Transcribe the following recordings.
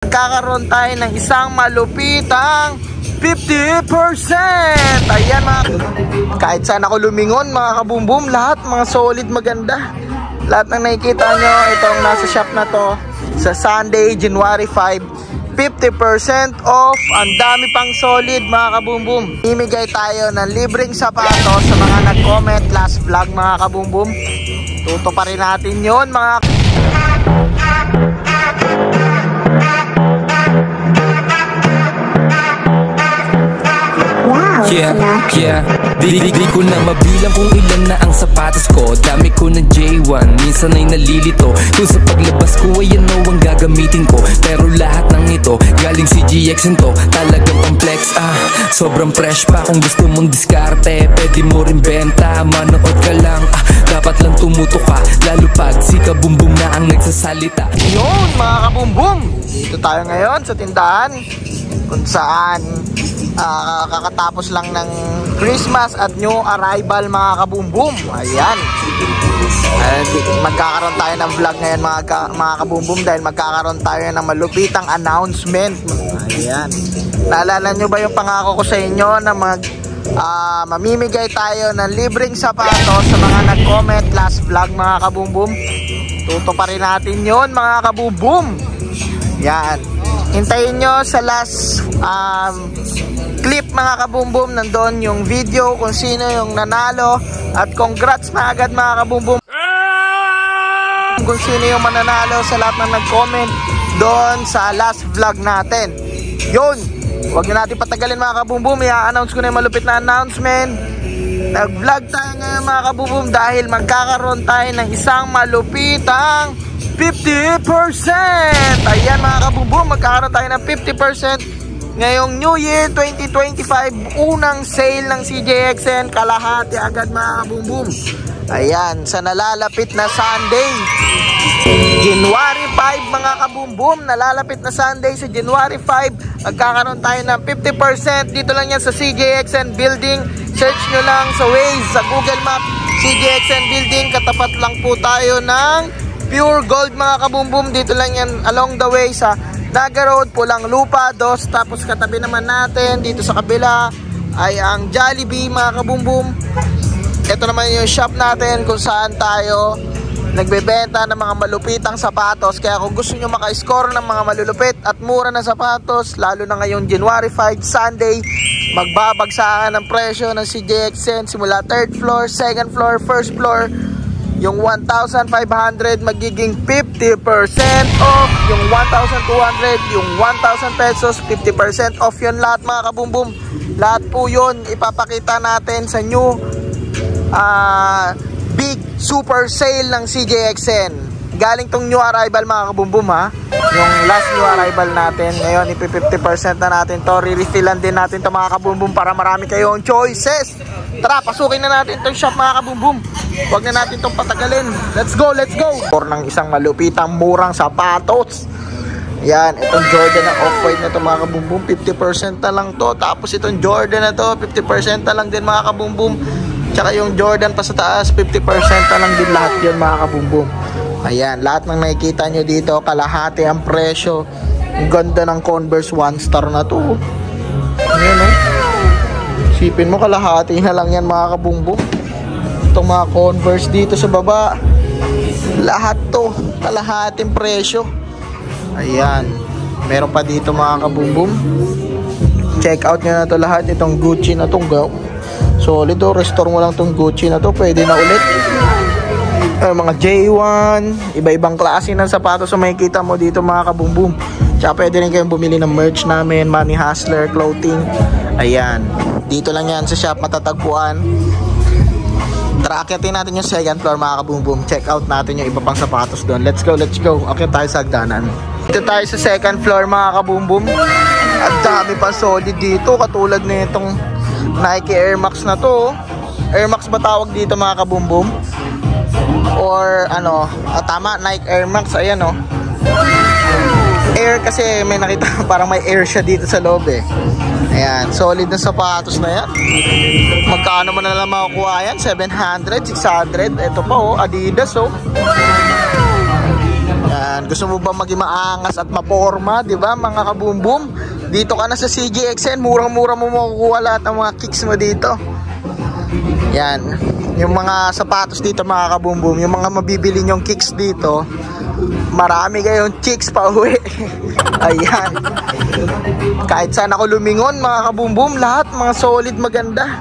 Magkakaroon tayo ng isang malupitang 50%. Ayan mga, kahit saan ako lumingon mga kabumbum, lahat mga solid maganda. Lahat ng nakikita nyo, itong nasa shop na to sa Sunday, January 5, 50% off. Ang dami pang solid mga kabumbum. Imigay tayo ng libreng sapatos sa mga nag-comment last vlog mga kabumbum. Tuto pa rin natin yun mga Yeah, di ko na mabilang kung ilan na ang sapatos ko. Dami ko ng J1, minsan ay nalilito kung sa paglabas ko ay ano ang gagamitin ko. Pero lahat ng ito, galing si GXN to. Talagang pang-flex, sobrang fresh pa. Kung gusto mong diskarte, pwede mo rin benta. Manood ka lang, dapat lang tumuto ka. Lalo pag si Kabumbum na ang nagsasalita. Yun mga kabumbum, dito tayo ngayon sa tindahan kung saan kakatapos lang ng Christmas at new arrival mga kabumbum. Ayan, magkakaroon tayo ng vlog ngayon mga kabumbum dahil magkakaroon tayo ng malupitang announcement. Ayan, naalala nyo ba yung pangako ko sa inyo na mamimigay tayo ng libreng sapatos sa mga nag-comment last vlog mga kabumbum? Tuto pa rin natin yun mga kabumbum. Yan, hintayin nyo sa last clip mga kabumbum. Nandun yung video kung sino yung nanalo. At congrats na agad mga kabumbum kung sino yung mananalo sa lahat ng nag-comment doon sa last vlog natin. Yun, huwag na natin patagalin mga kabumbum. I-announce ko na yung malupit na announcement. Nag-vlog tayo ngayon mga kabumbum dahil magkakaroon tayo ng isang malupitang 50%. Ayan mga kabumbum, magkakaroon tayo ng 50% ngayong New Year 2025. Unang sale ng CJXN, kalahati agad mga kabumbum. Ayan, sa nalalapit na Sunday, January 5 mga kabumbum. Nalalapit na Sunday sa January 5, magkakaroon tayo ng 50%. Dito lang yan sa CJXN Building. Search nyo lang sa Waze, sa Google Map, CJXN Building. Katapat lang po tayo ng Pure Gold mga kabumbum. Dito lang yan along the way sa Naga Road, Pulang Lupa, Dos. Tapos katabi naman natin dito sa kabila ay ang Jollibee mga kabumbum. Ito naman yung shop natin kung saan tayo nagbebenta ng mga malupitang sapatos. Kaya kung gusto nyo maka-score ng mga malulupit at mura na sapatos, lalo na ngayong January 5 Sunday, magbabagsakan ng presyo ng CJXN simula 3rd floor, 2nd floor, 1st floor. Yung 1,500 magiging 50% off. Yung 1,200, yung 1,000 pesos, 50% off yun lahat mga kabumbum. Lahat po yun ipapakita natin sa new big super sale ng CJXN. Galing tong new arrival mga kabumbum ha. Yung last new arrival natin. Ngayon ipi 50% na natin to. Re-refillan din natin to mga kabumbum para marami kayong choices. Tara, pasukin na natin itong shop mga kabumbum. Huwag na natin itong patagalin. Let's go, let's go! For ng isang malupitang murang sapatos. Yan, itong Jordan na off-white na ito mga kabumbum, 50% na lang to. Tapos itong Jordan na to, 50% na lang din mga kabumbum. Tsaka yung Jordan pa sa taas, 50% na lang din lahat yun mga kabumbum. Ayan, lahat ng nakikita nyo dito, kalahati ang presyo. Ang ganda ng Converse 1 star na to. Ayan Sipin mo, kalahati na lang yan mga kabumbum. Itong mga Converse dito sa baba, lahat to kalahating presyo. Ayan, meron pa dito mga kabumbum. Check out nyo na to lahat. Itong Gucci na to, solid restore mo lang tong Gucci na to, pwede na ulit. Mga J1, iba-ibang klase ng sapatos sa makikita mo dito mga kabumbum. Tsaka pwede rin kayong bumili ng merch namin, Money Hustler Clothing. Ayan, dito lang yan sa shop matatagpuan. Tara, akyatin natin yung 2nd floor mga kabumbum. Check out natin yung iba pang sapatos doon. Let's go, let's go. Akyat tayo sa hagdanan. Dito tayo sa 2nd floor mga kabumbum. At dami pa solid dito, katulad na itong Nike Air Max na to. Air Max ba tawag dito mga kabumbum? Or ano, tama, Nike Air Max. Ayan Air kasi may nakita parang may air siya dito sa loob Ayan, solid na sapatos na yan. Magkano mo na lang makukuha yan? 700, 600. Ito pa Adidas Yan. Yan. Gusto mo ba maging maangas at maporma, di ba mga kabumbum? Dito ka na sa CJXN, murang-mura mo makukuha lahat ng mga kicks mo dito. Yan. Yung mga sapatos dito mga kabumbum, yung mga mabibili nyong kicks dito, marami kayong chicks pa uwi. Ayan. Kahit saan ako lumingon mga kabumbum, lahat mga solid maganda.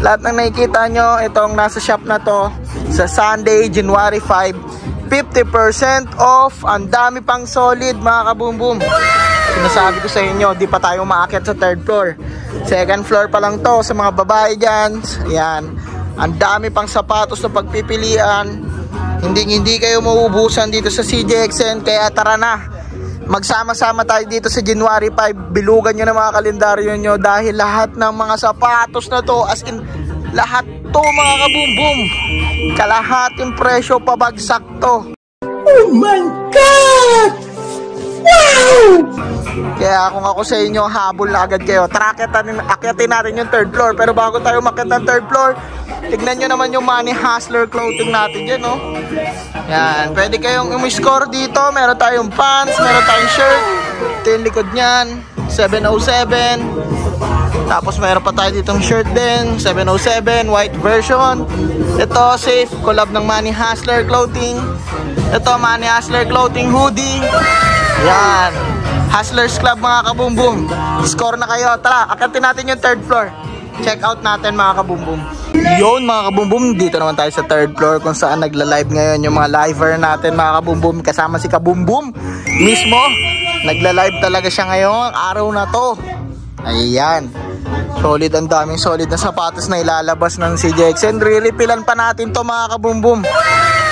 Lahat ng nakikita nyo, itong nasa shop na to, sa Sunday, January 5, 50% off. Ang dami pang solid mga kabumbum. Sinasabi ko sa inyo, di pa tayo maakyat sa 3rd floor. 2nd floor pa lang to sa mga babae dyan. Ayan. Ang dami pang sapatos na pagpipilian. Hindi kayo mauubusan dito sa CJXN. Kaya tara na, magsama-sama tayo dito sa January 5. Bilugan nyo na mga kalendaryo nyo, dahil lahat ng mga sapatos na to, as in lahat to mga kabumbum, kalahating presyo, pabagsak to. Oh my God! Wow! Kaya kung ako sa inyo, habol na agad kayo. Tara, akyatin natin yung 3rd floor. Pero bago tayo makyat ng 3rd floor, tignan nyo naman yung Money Hustler clothing natin dyan, no? Yan, pwede kayong umiscore dito. Meron tayong pants, meron tayong shirt. Ito yung likod nyan, 707. Tapos meron pa tayo ditong shirt din, 707, white version. Ito, safe, collab ng Money Hustler clothing. Ito, Money Hustler clothing hoodie. Yan, Hustlers Club mga kabumbum. Score na kayo. Tara, akyatin natin yung 3rd floor. Check out natin mga kabumbum. Yun mga kabumbum, dito naman tayo sa 3rd floor kung saan nagla-live ngayon yung mga liver natin mga kabumbum. Kasama si Kabumbum mismo. Nagla-live talaga siya ngayong araw na to. Ayan. Solid, ang daming solid na sapatos na ilalabas ng CJXN. Re-repilan pa natin to mga kabumbum.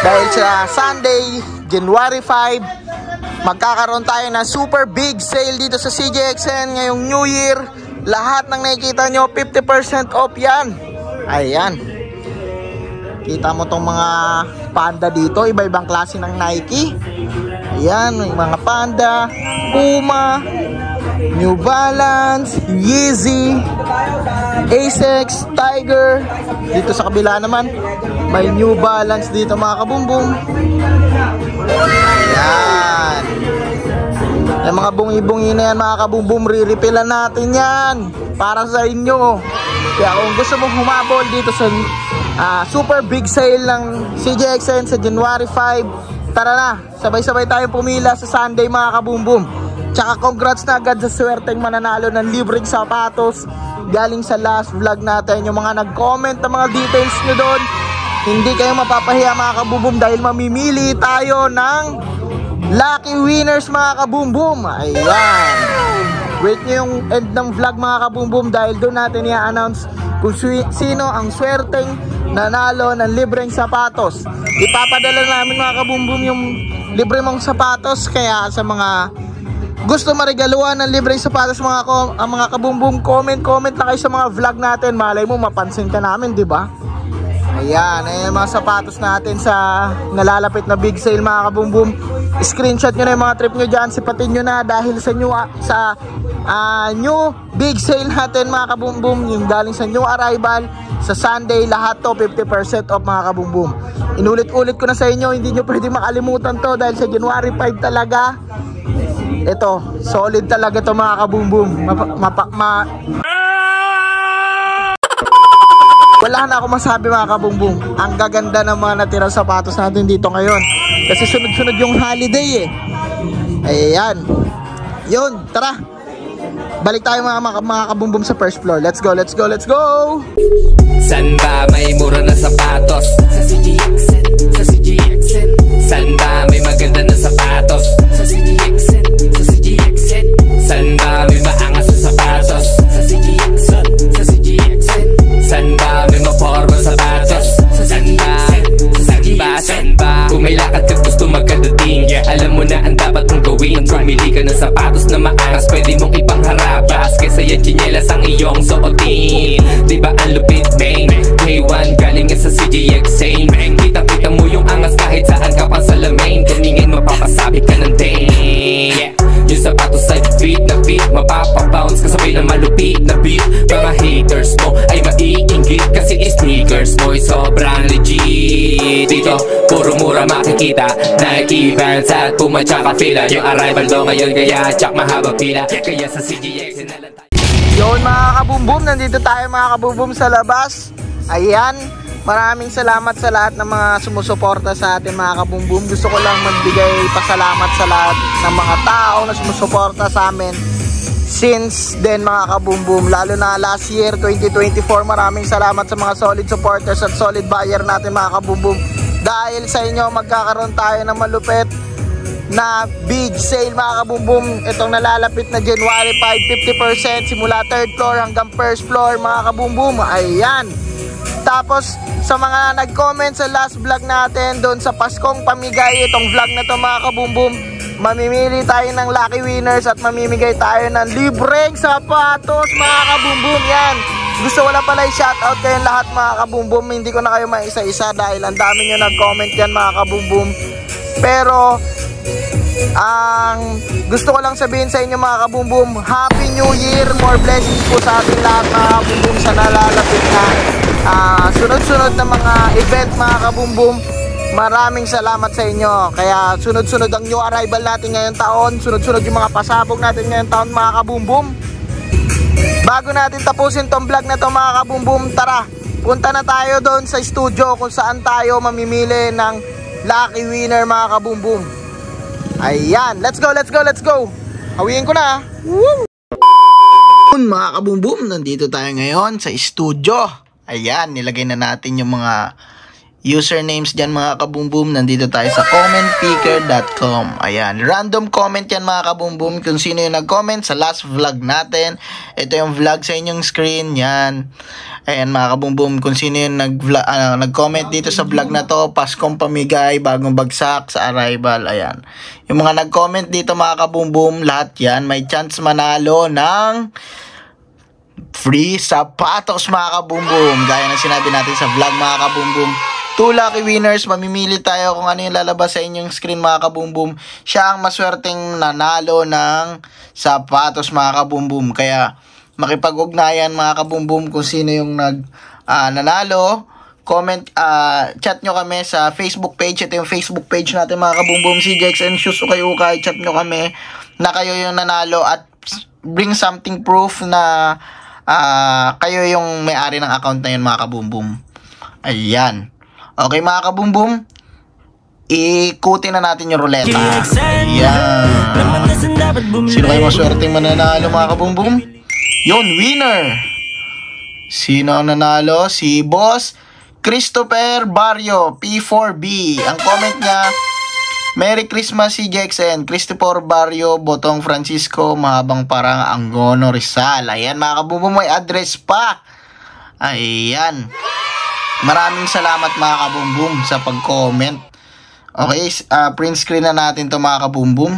Dahil sa Sunday, January 5, magkakaroon tayo ng super big sale dito sa CJXN ngayong New Year. Lahat ng nakikita nyo, 50% off yan. Ayan. Kita mo tong mga panda dito, iba-ibang klase ng Nike. Ayan, yung mga panda, Puma, New Balance, Yeezy, Asics, Tiger. Dito sa kabila naman, may New Balance dito mga kabumbum. Ayan. Yung mga bungi-bungi na yan mga kabumbum, re-repilan natin yan para sa inyo. Kaya kung gusto mong humabol dito sa super big sale ng CJXN sa January 5, tara na, sabay-sabay tayo pumila sa Sunday mga kabumbum. Tsaka congrats na agad sa swerteng mananalo ng libreng sapatos galing sa last vlog natin. Yung mga nag-comment ng mga details nyo doon, hindi kayo mapapahiya mga kabumbum, dahil mamimili tayo ng lucky winners mga kabumbum. Ayan. Wait nyo yung end ng vlog mga kabumbum, dahil doon natin i-announce kung sino ang swerteng nanalo ng libreng sapatos. Ipapadala namin mga kabumbum yung libre mong sapatos. Kaya sa mga gusto marigaluhan ng libreng sapatos mga kabumbum, comment na kayo sa mga vlog natin. Malay mo mapansin ka namin, di ba? Ayan, mga sapatos natin sa nalalapit na big sale mga kabumbum. Screenshot nyo na yung mga trip nyo dyan, sipatin nyo na, dahil sa new big sale natin mga kabumbum, yung galing sa new arrival sa Sunday, lahat to 50% off mga kabumbum. Inulit-ulit ko na sa inyo, hindi nyo pwede makalimutan to, dahil sa January 5 talaga. Ito, solid talaga to mga kabumbum. Wala na ako masabi mga kabumbum. Ang gaganda ng mga natirang sapatos natin dito ngayon. Kasi sunod-sunod yung holiday eh. Ayan. Yun, tara. Balik tayo mga kabumbum sa 1st floor. Let's go, let's go, let's go! San ba may mura na sapatos? Sa CJXN, sa CJXN. San ba may maganda na sapatos? Sa CJXN, sa CJXN. San ba may maangas na sapatos? Sa CJXN, sa CJXN. San ba may maporma sapatos? Sa CJXN, sa CJXN. Kung may lakad ka gusto magkadating, alam mo na ang dapat mong gawin. Pumili ka ng sapatos na maangas, pwede mong ipangharabas, kesa yan tsinelas ang iyong suotin. Diba ang lupit main, K1 galing sa CJXN. Kita mo yung angas kahit saan ka pang salamin. Tumingin mapapasabi ka ng dang. Yung sapatos ay beat na beat, mapapabounce kasabay ng malupit na beat. Mga haters mo ay maiinggit kasi sneakers mo ay sobrang legit. Dito, puro mura makikita, Nike, Vans at Puma tsaka fila. Yung arrival do ngayon kaya tsak mahaba pila. Kaya sa CGX na lang tayo. Yun mga kabumbum, nandito tayo mga kabumbum sa labas. Ayan, maraming salamat sa lahat ng mga sumusuporta sa atin mga kabumbum. Gusto ko lang magbigay pasalamat sa lahat ng mga tao na sumusuporta sa amin since then mga kabumbum. Lalo na last year 2024, maraming salamat sa mga solid supporters at solid buyer natin mga kabumbum. Dahil sa inyo magkakaroon tayo ng malupit na big sale mga kabumbum. Itong nalalapit na January 5, 50% simula 3rd floor hanggang 1st floor mga kabumbum. Ayan. Tapos sa mga nag-comment sa last vlog natin doon sa Paskong Pamigay, itong vlog na to mga kabumbum, mamimili tayo ng lucky winners at mamimigay tayo ng libreng sapatos mga kabumbum. Yan. Gusto ko lang pala i-shoutout kayong lahat mga kabumbum. Hindi ko na kayo maisa-isa dahil ang dami nyo nag-comment yan mga kabumbum. Pero ang gusto ko lang sabihin sa inyo mga kabumbum, Happy New Year, more blessings po sa ating lahat mga kabumbum sa nalalapit na sunod-sunod na mga event mga kabumbum. Maraming salamat sa inyo. Kaya sunod-sunod ang new arrival natin ngayong taon, sunod-sunod yung mga pasabog natin ngayong taon mga kabumbum. Bago natin tapusin tong vlog na to mga kabumbum, tara, punta na tayo doon sa studio kung saan tayo mamimili ng lucky winner mga kabumbum. Ayan, let's go, let's go, let's go. Hawiin ko na. Woo! Mga kabumbum, nandito tayo ngayon sa studio. Ayan, nilagay na natin yung mga usernames dyan mga kabumbum. Nandito tayo sa commentpicker.com. Ayan, random comment yan mga kabumbum. Kung sino yung nag-comment sa last vlog natin, ito yung vlog sa inyong screen. Yan. Ayan mga kabumbum, kung sino yung nag-comment dito sa vlog na to, Paskong Pamigay, bagong bagsak sa arrival. Ayan. Yung mga nag-comment dito mga kabumbum, lahat yan may chance manalo ng free sapatos mga kabumbum. Gaya ng sinabi natin sa vlog mga kabumbum, 2 lucky winners, mamimili tayo kung ano yung lalabas sa inyong screen mga kabumbum. Siya ang maswerteng nanalo ng sapatos mga kabumbum. Kaya makipag-ugnayan mga kabumbum kung sino yung nanalo. Comment, chat nyo kami sa Facebook page. Ito yung Facebook page natin mga kabumbum, CJX and Shoes Ukay-Ukay. Chat nyo kami na kayo yung nanalo at bring something proof na kayo yung may-ari ng account na yun mga kabumbum. Ayan. Okay mga kabumbum, ikutin na natin yung ruleta. Ayan. Sino kayo maswerteng mananalo mga kabumbum? Yun, winner. Sino ang nanalo? Si Boss Christopher Barrio, P4B. Ang comment niya, Merry Christmas CJXN, Christopher Barrio, Botong Francisco, Mahabang Parang, Angono, Rizal. Ayan mga kabumbum, may address pa. Ayan. Maraming salamat mga kabumbum sa pag-comment. Okay, print screen na natin to mga kabumbum.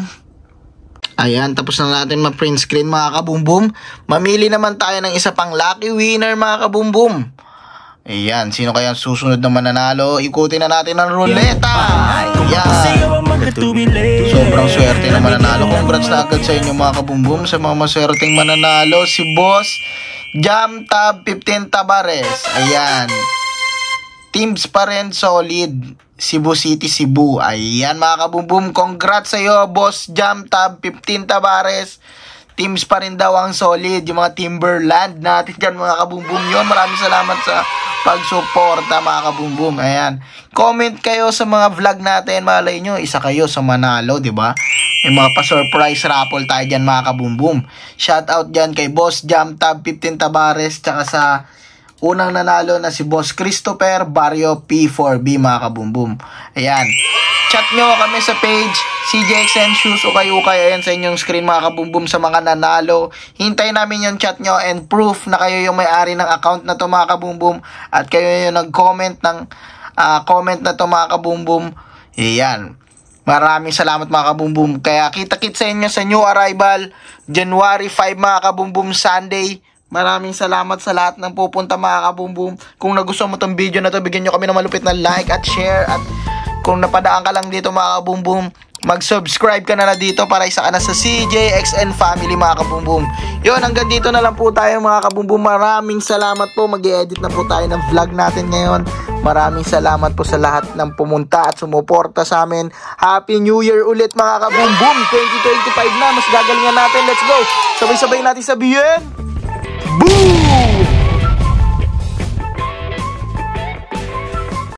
Ayan, tapos na natin ma-print screen mga kabumbum. Mamili naman tayo ng isa pang lucky winner mga kabumbum. Ayan, sino kaya susunod na mananalo? Ikutin na natin ang ruleta. Ayan. Sobrang swerte na mananalo. Congrats na agad sa inyo mga kabumbum. Sa mga maswerteng mananalo, si Boss Jam Tab 15 Tabares. Ayan. Teams pa rin solid, Cebu City, Cebu. Ayan mga kabumbum, congrats sa iyo Boss Jam Tab 15 Tabares. Teams pa rin daw ang solid, yung mga Timberland natin dyan mga kabumbum yun. Maraming salamat sa pagsuporta mga kabumbum. Ayan, comment kayo sa mga vlog natin, malay nyo isa kayo sa manalo, diba? May mga pa-surprise raffle tayo dyan mga kabumbum. Shout out dyan kay Boss Jam Tab 15 Tabares, tsaka sa unang nanalo na si Boss Christopher Barrio P4B mga kabumbum. Ayan, chat nyo kami sa page CJXN Shoes Ukay-Ukay. Ayan sa inyong screen mga kabumbum sa mga nanalo. Hintay namin yung chat nyo and proof na kayo yung may-ari ng account na to mga kabumbum at kayo yung nag-comment ng comment na to mga kabumbum. Ayan, maraming salamat mga kabumbum. Kaya kita-kit sa inyo sa new arrival January 5 mga kabumbum, Sunday. Maraming salamat sa lahat ng pupunta mga kabumbum. Kung nagustuhan mo tong video na to, bigyan nyo kami ng malupit na like at share. At kung napadaan ka lang dito mga kabumbum, mag-subscribe ka na dito para isa ka na sa CJXN family mga kabumbum. Yun, hanggang dito na lang po tayo mga kabumbum. Maraming salamat po. Mag-i-edit na po tayo ng vlog natin ngayon. Maraming salamat po sa lahat ng pumunta at sumuporta sa amin. Happy New Year ulit mga kabumbum. 2025 na, mas gagalingan natin. Let's go! Sabay-sabay natin sabihin, boom!